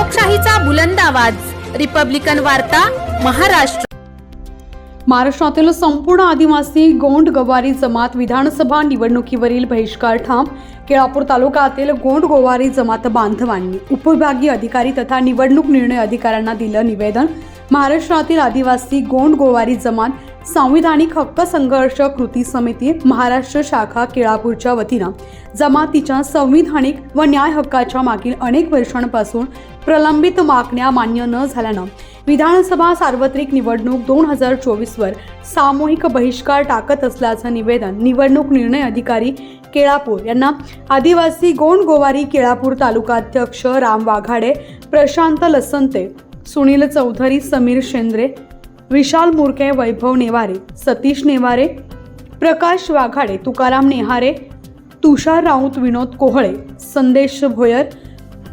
लोकशाहीचा बुलंद आवाज, रिपब्लिकन वार्ता, महाराष्ट्र। महाराष्ट्रातील संपूर्ण आदिवासी गोंड गवारी जमात विधानसभा निवडणुकीवरील बहिष्कार ठाम। केळापूर तालुक्यातील गोंड गोवारी जमात बांधवांनी उपविभागीय अधिकारी तथा निवडणूक निर्णय अधिकाऱ्यांना दिलं निवेदन। महाराष्ट्रातील आदिवासी गोंड गोवारी जमात संविधानिक हक्क संघर्ष कृती समिती महाराष्ट्र शाखा केळापूरच्या वतीनं जमातीच्या संविधानिक व न्याय हक्काच्या मागील अनेक वर्षांपासून प्रलंबित मागण्या मान्य न झाल्यानं विधानसभा सार्वत्रिक निवडणूक 2024 वर सामूहिक बहिष्कार टाकत असल्याचं निवेदन निवडणूक निर्णय अधिकारी केळापूर यांना आदिवासी गोंड गोवारी केळापूर तालुकाध्यक्ष राम वाघाडे, प्रशांत लसंते, सुनील चौधरी, समीर शेंद्रे, विशाल मुरके, वैभव नेवारे, सतीश नेवारे, प्रकाश वाघाडे, तुकाराम नेहारे, तुषार राऊत, विनोद कोहळे, संदेश भोयर,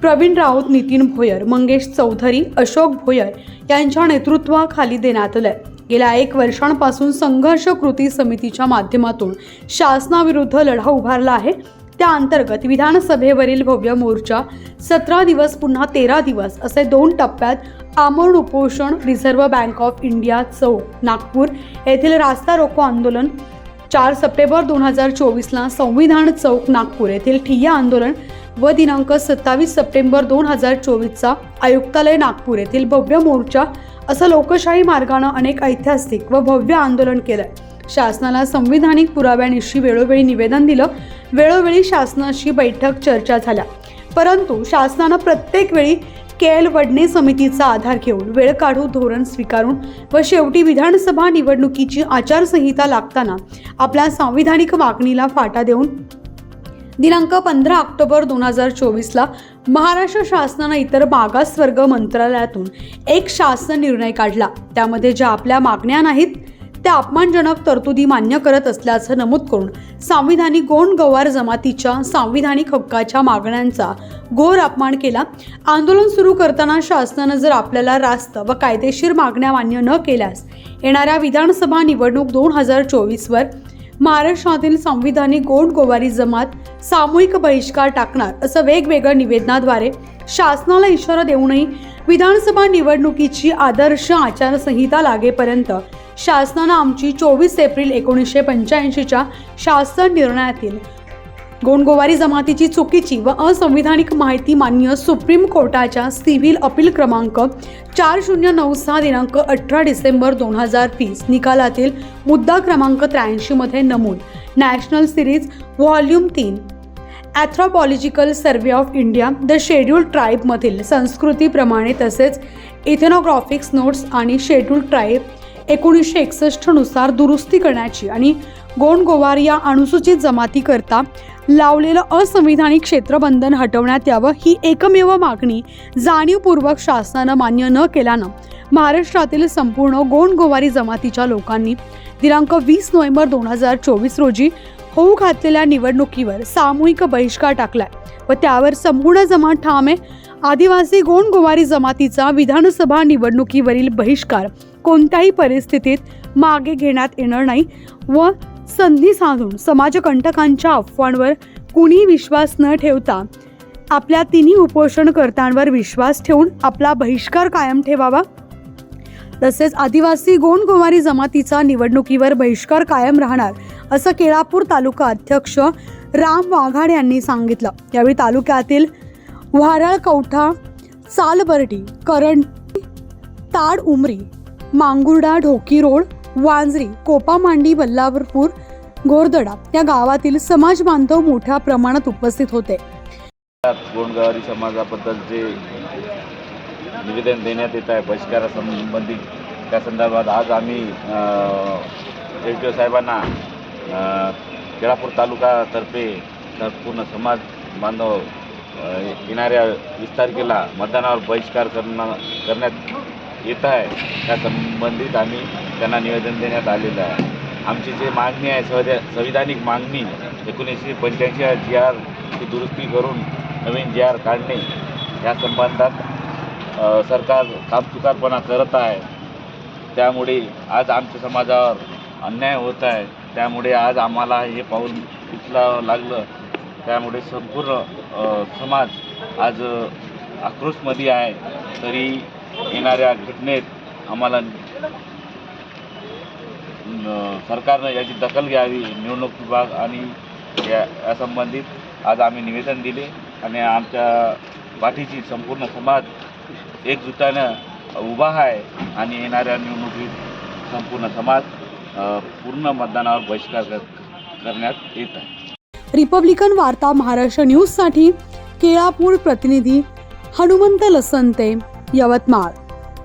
प्रवीण राऊत, नितीन भोयर, मंगेश चौधरी, अशोक भोयर यांच्या नेतृत्वाखाली देण्यात आले। गेल्या 1 वर्षांपासून संघर्ष कृती समितीच्या माध्यमातून शासनाविरुद्ध लढा उभारला आहे। त्या अंतर्गत विधानसभेवरील भव्य मोर्चा 17 दिवस पुन्हा 13 दिवस असे 2 टप्प्यात आमरण उपोषण, रिझर्व्ह बँक ऑफ इंडिया चौक नागपूर येथील रास्ता रोको आंदोलन, 4 सप्टेंबर 2024 ला संविधान चौक नागपूर येथील ठिय्या आंदोलन व दिनांक 27 सप्टेंबर 2024 चा आयुक्तालय नागपूर येथील भव्य मोर्चा असं लोकशाही मार्गाने अनेक ऐतिहासिक व भव्य आंदोलन केलं। शासनाला संविधानिक पुराव्यानिशी वेळोवेळी निवेदन दिलं, वेळोवेळी शासनाशी बैठक चर्चा झाल्या, परंतु शासनानं प्रत्येक वेळी केएल वडणे समितीचा आधार घेऊन वेळ काढू धोरण स्वीकारून व शेवटी विधानसभा निवडणुकीची आचारसंहिता लागताना आपल्या संविधानिक मागणीला फाटा देऊन दिनांक 15 ऑक्टोबर 2024 ला महाराष्ट्र शासनाने इतर मागासवर्ग मंत्रालयातून एक शासन निर्णय काढला। त्यामध्ये ज्या आपल्या मागण्या नाहीत त्या अपमानजनक तरतुदी मान्य करत असल्याचं नमूद करून संविधानिक गोंड गवार जमातीच्या संविधानिक हक्काच्या मागण्यांचा घोर अपमान केला। आंदोलन सुरू करताना शासनानं जर आपल्याला रास्त व कायदेशीर मागण्या मान्य न केल्यास येणाऱ्या विधानसभा निवडणूक 2024 वर महाराष्ट्रातील संविधानिक गोंड गोवारी जमात सामूहिक बहिष्कार टाकणार असं वेगवेगळ्या निवेदनाद्वारे शासनाला इशारा देऊनही विधानसभा निवडणुकीची आदर्श आचारसंहिता लागेपर्यंत शासनानं आमची 24 एप्रिल 1985 च्या शासन निर्णयातील गोंड गोवारी जमातीची चुकीची व असंविधानिक माहिती मान्य सुप्रीम कोर्टाच्या सिव्हिल अपील क्रमांक 4096 दिनांक 18 डिसेंबर 2020 निकालातील मुद्दा क्रमांक 83 मध्ये नमूद national series volume 3 anthropological survey of India the scheduled tribe मधील संस्कृतीप्रमाणे तसेच इथेनोग्राफिक्स नोट्स आणि शेड्यूल्ड ट्राईब 1961 नुसार दुरुस्ती करण्याची आणि गोंड गोवार या अनुसूचित जमाती करता लावलेलं असंविधानिक क्षेत्रबंधन हटवण्यात यावं ही एकमेव मागणी जाणीवपूर्वक शासनानं मान्य न केल्यानं महाराष्ट्रातील संपूर्ण गोंड गोवारी जमातीच्या लोकांनी दिनांक 20 नोव्हेंबर 2024 रोजी होऊ घातलेल्या निवडणुकीवर सामूहिक बहिष्कार टाकलाय व त्यावर संपूर्ण जमात ठाम आहे। आदिवासी गोंड गोवारी जमातीचा विधानसभा निवडणुकीवरील बहिष्कार कोणत्याही परिस्थितीत मागे घेण्यात येणार नाही व संधी साधून समाजकंटकांच्या अफवांवर कुणी विश्वास न ठेवता आपल्या तिन्ही उपोषणकर्त्यांवर विश्वास ठेवून आपला बहिष्कार कायम ठेवावा। तसेच आदिवासी गोंड गोवारी जमातीचा निवडणुकीवर बहिष्कार कायम राहणार असं केळापूर तालुका अध्यक्ष राम वाघाडे यांनी सांगितलं। यावेळी तालुक्यातील वाराळ, कवठा, चालबर्डी, करंडी, ताड उमरी, मांगुर्डा, ढोकी रोड, वांजरी, कोपामांडी, बल्लावरपूर, घोरदडा या गावातील समाज बांधव मोठ्या प्रमाणात उपस्थित होते। गोंड गवारी समाजाबद्दल जे निवेदन देण्यात येत आहे बहिष्कारासंबंधी, त्या संदर्भात आज आम्ही एसडीओ साहेबांना केळापूर तालुकातर्फे पूर्ण समाज बांधव येणाऱ्या 20 तारखेला मतदानावर बहिष्कार करण्यात येत आहे त्या संबंधित आम्ही त्यांना निवेदन देण्यात आलेलं आहे। आमची जी मागणी आहे संविधानिक मागणी 1985 GR ची दुरुस्ती करून नवीन GR काढणे या संबंधात सरकार कामचुकारपणा करत आहे। त्यामुळे आज आमच्या समाजावर अन्याय होत आहे। त्यामुळे आज आम्हाला हे पाऊल उचलावं लागलं। त्यामुळे संपूर्ण समाज आज आक्रोशमध्ये आहे, तरी येणाऱ्या घटनेत आम्हाला सरकारनं याची दखल घ्यावी. निवडणूक विभाग आणि या संबंधित आज आम्ही निवेदन दिले आणि आमच्या पाठीशी संपूर्ण समाज एकजुटानं उभा आहे आणि येणाऱ्या निवडणुकीत संपूर्ण समाज पूर्ण मतदानावर बहिष्कार करण्यात येत आहे. रिपब्लिकन वार्ता महाराष्ट्र न्यूजसाठी केळापूर प्रतिनिधी हनुमंत लसंते, यवतमाळ.